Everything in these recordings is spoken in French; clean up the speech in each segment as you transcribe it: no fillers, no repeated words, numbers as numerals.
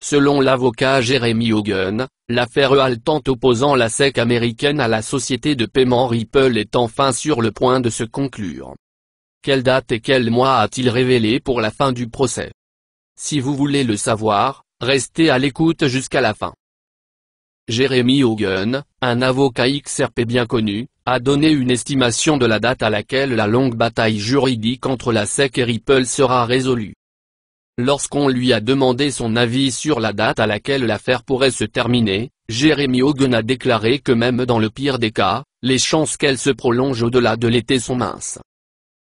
Selon l'avocat Jeremy Hogan, l'affaire haletante opposant la SEC américaine à la société de paiement Ripple est enfin sur le point de se conclure. Quelle date et quel mois a-t-il révélé pour la fin du procès? Si vous voulez le savoir, restez à l'écoute jusqu'à la fin. Jeremy Hogan, un avocat XRP bien connu, a donné une estimation de la date à laquelle la longue bataille juridique entre la SEC et Ripple sera résolue. Lorsqu'on lui a demandé son avis sur la date à laquelle l'affaire pourrait se terminer, Jeremy Hogan a déclaré que même dans le pire des cas, les chances qu'elle se prolonge au-delà de l'été sont minces.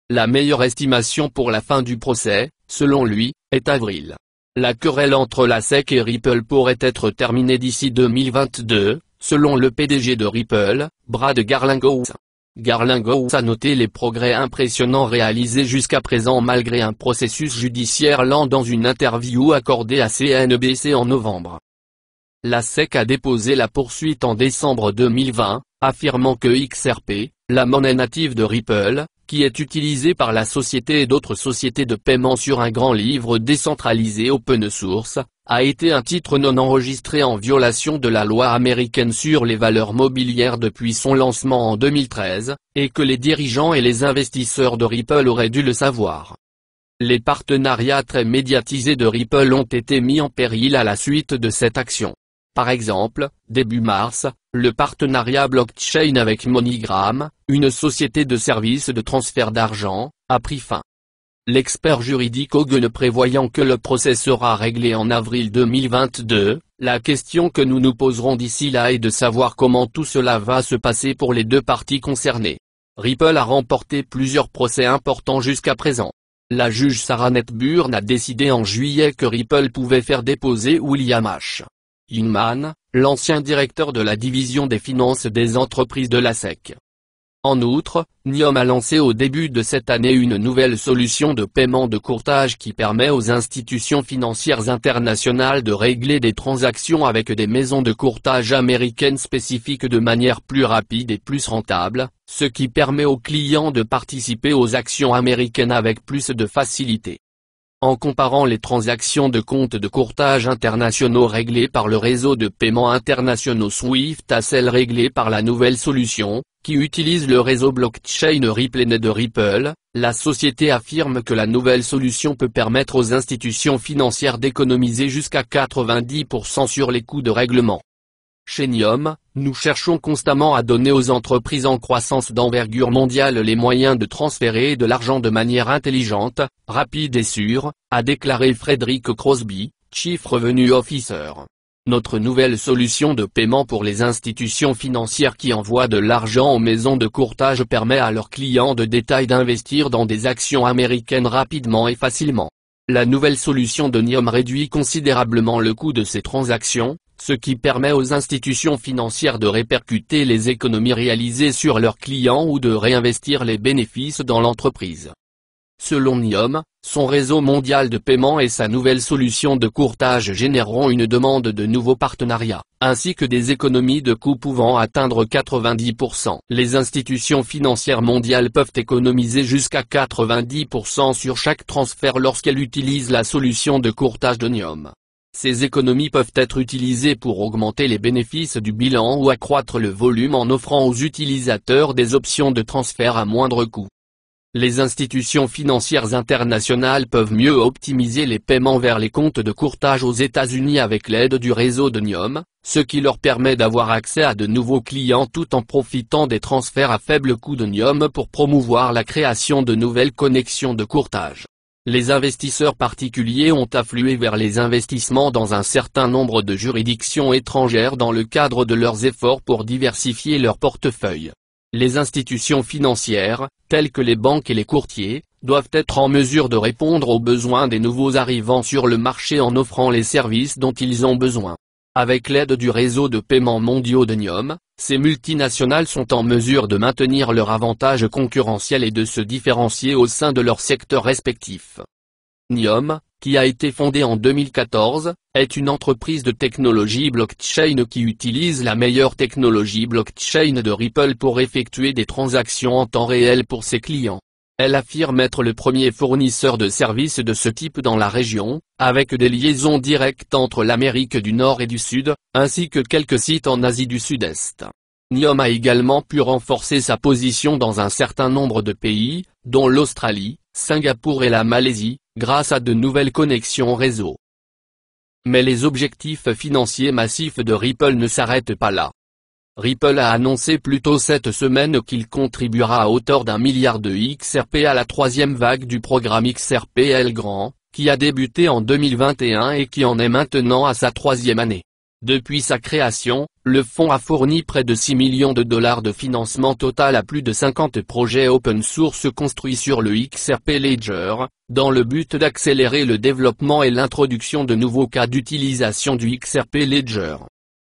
La meilleure estimation pour la fin du procès, selon lui, est avril. La querelle entre la SEC et Ripple pourrait être terminée d'ici 2022, selon le PDG de Ripple, Brad Garlinghouse. Garlinghouse a noté les progrès impressionnants réalisés jusqu'à présent malgré un processus judiciaire lent dans une interview accordée à CNBC en novembre. La SEC a déposé la poursuite en décembre 2020, affirmant que XRP, la monnaie native de Ripple, qui est utilisée par la société et d'autres sociétés de paiement sur un grand livre décentralisé open source, a été un titre non enregistré en violation de la loi américaine sur les valeurs mobilières depuis son lancement en 2013, et que les dirigeants et les investisseurs de Ripple auraient dû le savoir. Les partenariats très médiatisés de Ripple ont été mis en péril à la suite de cette action. Par exemple, début mars, le partenariat blockchain avec MoneyGram, une société de services de transfert d'argent, a pris fin. L'expert juridique Hogan prévoyant que le procès sera réglé en avril 2022, la question que nous nous poserons d'ici là est de savoir comment tout cela va se passer pour les deux parties concernées. Ripple a remporté plusieurs procès importants jusqu'à présent. La juge Sarah Netburn a décidé en juillet que Ripple pouvait faire déposer William H. Inman, l'ancien directeur de la division des finances des entreprises de la SEC. En outre, NIOM a lancé au début de cette année une nouvelle solution de paiement de courtage qui permet aux institutions financières internationales de régler des transactions avec des maisons de courtage américaines spécifiques de manière plus rapide et plus rentable, ce qui permet aux clients de participer aux actions américaines avec plus de facilité. En comparant les transactions de comptes de courtage internationaux réglées par le réseau de paiement internationaux SWIFT à celles réglées par la nouvelle solution, qui utilise le réseau blockchain Ripple de Ripple, la société affirme que la nouvelle solution peut permettre aux institutions financières d'économiser jusqu'à 90% sur les coûts de règlement. Chez NIOM, nous cherchons constamment à donner aux entreprises en croissance d'envergure mondiale les moyens de transférer de l'argent de manière intelligente, rapide et sûre, a déclaré Frederick Crosby, Chief Revenue Officer. Notre nouvelle solution de paiement pour les institutions financières qui envoient de l'argent aux maisons de courtage permet à leurs clients de détail d'investir dans des actions américaines rapidement et facilement. La nouvelle solution de NIOM réduit considérablement le coût de ces transactions, ce qui permet aux institutions financières de répercuter les économies réalisées sur leurs clients ou de réinvestir les bénéfices dans l'entreprise. Selon NIOM, son réseau mondial de paiement et sa nouvelle solution de courtage généreront une demande de nouveaux partenariats, ainsi que des économies de coûts pouvant atteindre 90%. Les institutions financières mondiales peuvent économiser jusqu'à 90% sur chaque transfert lorsqu'elles utilisent la solution de courtage de NIOM. Ces économies peuvent être utilisées pour augmenter les bénéfices du bilan ou accroître le volume en offrant aux utilisateurs des options de transfert à moindre coût. Les institutions financières internationales peuvent mieux optimiser les paiements vers les comptes de courtage aux États-Unis avec l'aide du réseau de NIOM, ce qui leur permet d'avoir accès à de nouveaux clients tout en profitant des transferts à faible coût de NIOM pour promouvoir la création de nouvelles connexions de courtage. Les investisseurs particuliers ont afflué vers les investissements dans un certain nombre de juridictions étrangères dans le cadre de leurs efforts pour diversifier leur portefeuille. Les institutions financières, telles que les banques et les courtiers, doivent être en mesure de répondre aux besoins des nouveaux arrivants sur le marché en offrant les services dont ils ont besoin. Avec l'aide du réseau de paiement mondiaux de NIOM, ces multinationales sont en mesure de maintenir leur avantage concurrentiel et de se différencier au sein de leur secteur respectif. NIOM, qui a été fondée en 2014, est une entreprise de technologie blockchain qui utilise la meilleure technologie blockchain de Ripple pour effectuer des transactions en temps réel pour ses clients. Elle affirme être le premier fournisseur de services de ce type dans la région, avec des liaisons directes entre l'Amérique du Nord et du Sud, ainsi que quelques sites en Asie du Sud-Est. NEOM a également pu renforcer sa position dans un certain nombre de pays, dont l'Australie, Singapour et la Malaisie, grâce à de nouvelles connexions réseau. Mais les objectifs financiers massifs de Ripple ne s'arrêtent pas là. Ripple a annoncé plus tôt cette semaine qu'il contribuera à hauteur d'1 milliard de XRP à la troisième vague du programme XRPL Grand, qui a débuté en 2021 et qui en est maintenant à sa troisième année. Depuis sa création, le fonds a fourni près de 6 millions de dollars de financement total à plus de 50 projets open source construits sur le XRP Ledger, dans le but d'accélérer le développement et l'introduction de nouveaux cas d'utilisation du XRP Ledger.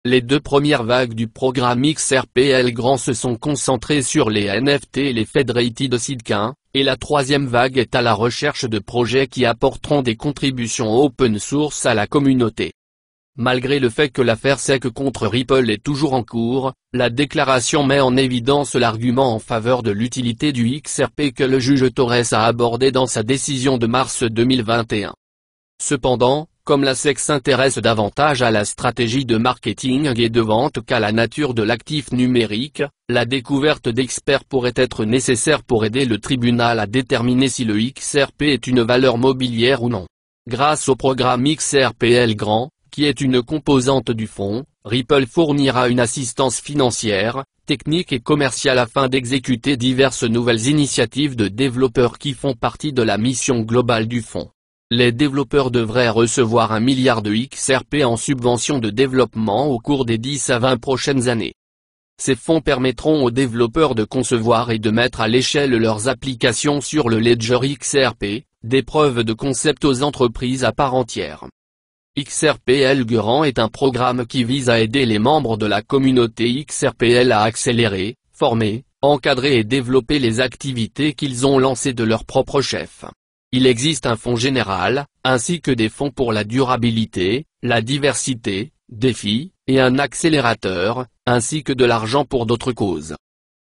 Les deux premières vagues du programme XRPL Grand se sont concentrées sur les NFT et les Federated Sidechains, et la troisième vague est à la recherche de projets qui apporteront des contributions open source à la communauté. Malgré le fait que l'affaire SEC contre Ripple est toujours en cours, la déclaration met en évidence l'argument en faveur de l'utilité du XRP que le juge Torres a abordé dans sa décision de mars 2021. Cependant, comme la SEC s'intéresse davantage à la stratégie de marketing et de vente qu'à la nature de l'actif numérique, la découverte d'experts pourrait être nécessaire pour aider le tribunal à déterminer si le XRP est une valeur mobilière ou non. Grâce au programme XRPL Grand, qui est une composante du fonds, Ripple fournira une assistance financière, technique et commerciale afin d'exécuter diverses nouvelles initiatives de développeurs qui font partie de la mission globale du fonds. Les développeurs devraient recevoir 1 milliard de XRP en subvention de développement au cours des 10 à 20 prochaines années. Ces fonds permettront aux développeurs de concevoir et de mettre à l'échelle leurs applications sur le Ledger XRP, des preuves de concept aux entreprises à part entière. XRPL Grand est un programme qui vise à aider les membres de la communauté XRPL à accélérer, former, encadrer et développer les activités qu'ils ont lancées de leur propre chef. Il existe un fonds général, ainsi que des fonds pour la durabilité, la diversité, défis, et un accélérateur, ainsi que de l'argent pour d'autres causes.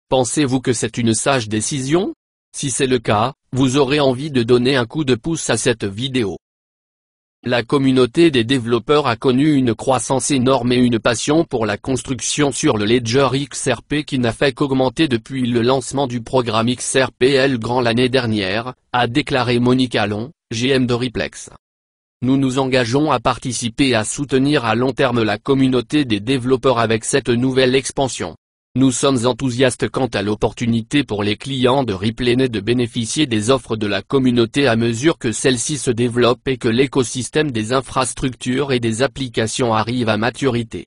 Pensez-vous que c'est une sage décision? Si c'est le cas, vous aurez envie de donner un coup de pouce à cette vidéo. La communauté des développeurs a connu une croissance énorme et une passion pour la construction sur le Ledger XRP qui n'a fait qu'augmenter depuis le lancement du programme XRPL Grand l'année dernière, a déclaré Monica Long, GM de Riplex. Nous nous engageons à participer et à soutenir à long terme la communauté des développeurs avec cette nouvelle expansion. Nous sommes enthousiastes quant à l'opportunité pour les clients de Ripple de bénéficier des offres de la communauté à mesure que celle-ci se développe et que l'écosystème des infrastructures et des applications arrive à maturité.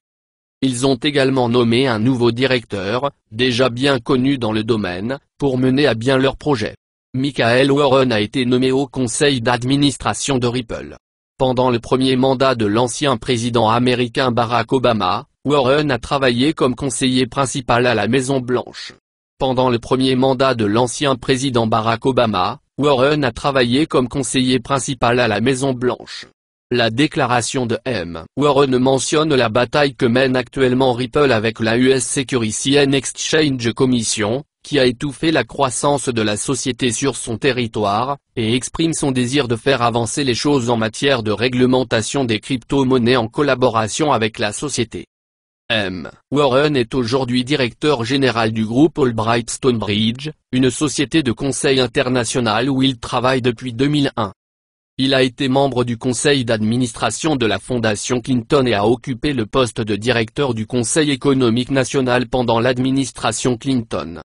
Ils ont également nommé un nouveau directeur, déjà bien connu dans le domaine, pour mener à bien leur projet. Michael Warren a été nommé au conseil d'administration de Ripple. Pendant le premier mandat de l'ancien président américain Barack Obama, Warren a travaillé comme conseiller principal à la Maison-Blanche. Pendant le premier mandat de l'ancien président Barack Obama, Warren a travaillé comme conseiller principal à la Maison-Blanche. La déclaration de M. Warren mentionne la bataille que mène actuellement Ripple avec la US Securities and Exchange Commission, qui a étouffé la croissance de la société sur son territoire, et exprime son désir de faire avancer les choses en matière de réglementation des crypto-monnaies en collaboration avec la société. M. Warren est aujourd'hui directeur général du groupe Albright Stonebridge, une société de conseil international où il travaille depuis 2001. Il a été membre du conseil d'administration de la Fondation Clinton et a occupé le poste de directeur du Conseil économique national pendant l'administration Clinton.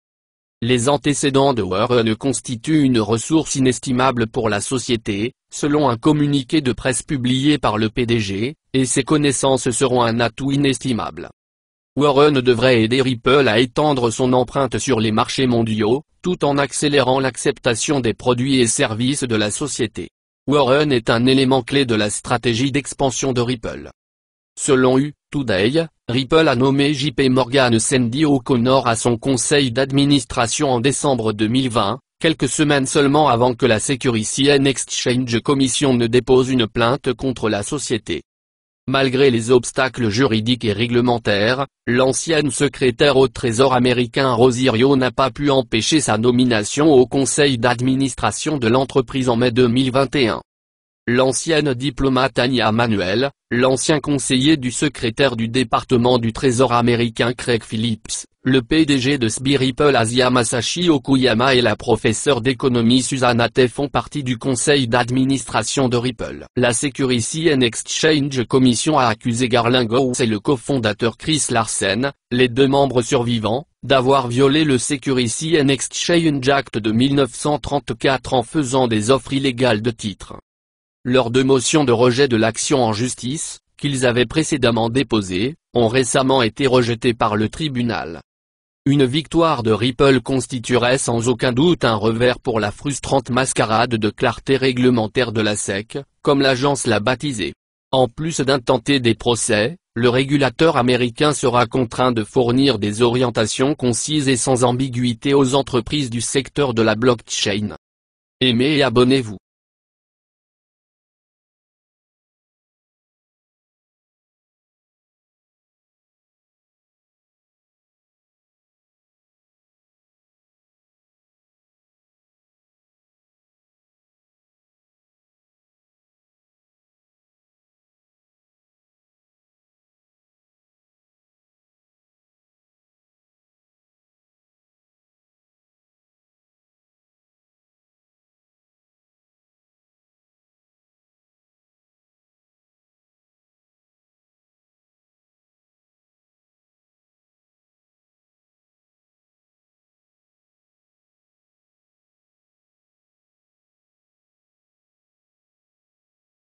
Les antécédents de Warren constituent une ressource inestimable pour la société, selon un communiqué de presse publié par le PDG, et ses connaissances seront un atout inestimable. Warren devrait aider Ripple à étendre son empreinte sur les marchés mondiaux, tout en accélérant l'acceptation des produits et services de la société. Warren est un élément clé de la stratégie d'expansion de Ripple. Selon U-Today, Ripple a nommé JP Morgan Sandy O'Connor à son conseil d'administration en décembre 2020, quelques semaines seulement avant que la Securities and Exchange Commission ne dépose une plainte contre la société. Malgré les obstacles juridiques et réglementaires, l'ancienne secrétaire au Trésor américain Rosario n'a pas pu empêcher sa nomination au conseil d'administration de l'entreprise en mai 2021. L'ancienne diplomate Anya Manuel, l'ancien conseiller du secrétaire du département du Trésor américain Craig Phillips, le PDG de SB Ripple Asia Masashi Okuyama et la professeure d'économie Susanna Tey font partie du conseil d'administration de Ripple. La Securities and Exchange Commission a accusé Garlinghouse et le cofondateur Chris Larsen, les deux membres survivants, d'avoir violé le Securities and Exchange Act de 1934 en faisant des offres illégales de titres. Leurs deux motions de rejet de l'action en justice, qu'ils avaient précédemment déposées, ont récemment été rejetées par le tribunal. Une victoire de Ripple constituerait sans aucun doute un revers pour la frustrante mascarade de clarté réglementaire de la SEC, comme l'agence l'a baptisée. En plus d'intenter des procès, le régulateur américain sera contraint de fournir des orientations concises et sans ambiguïté aux entreprises du secteur de la blockchain. Aimez et abonnez-vous.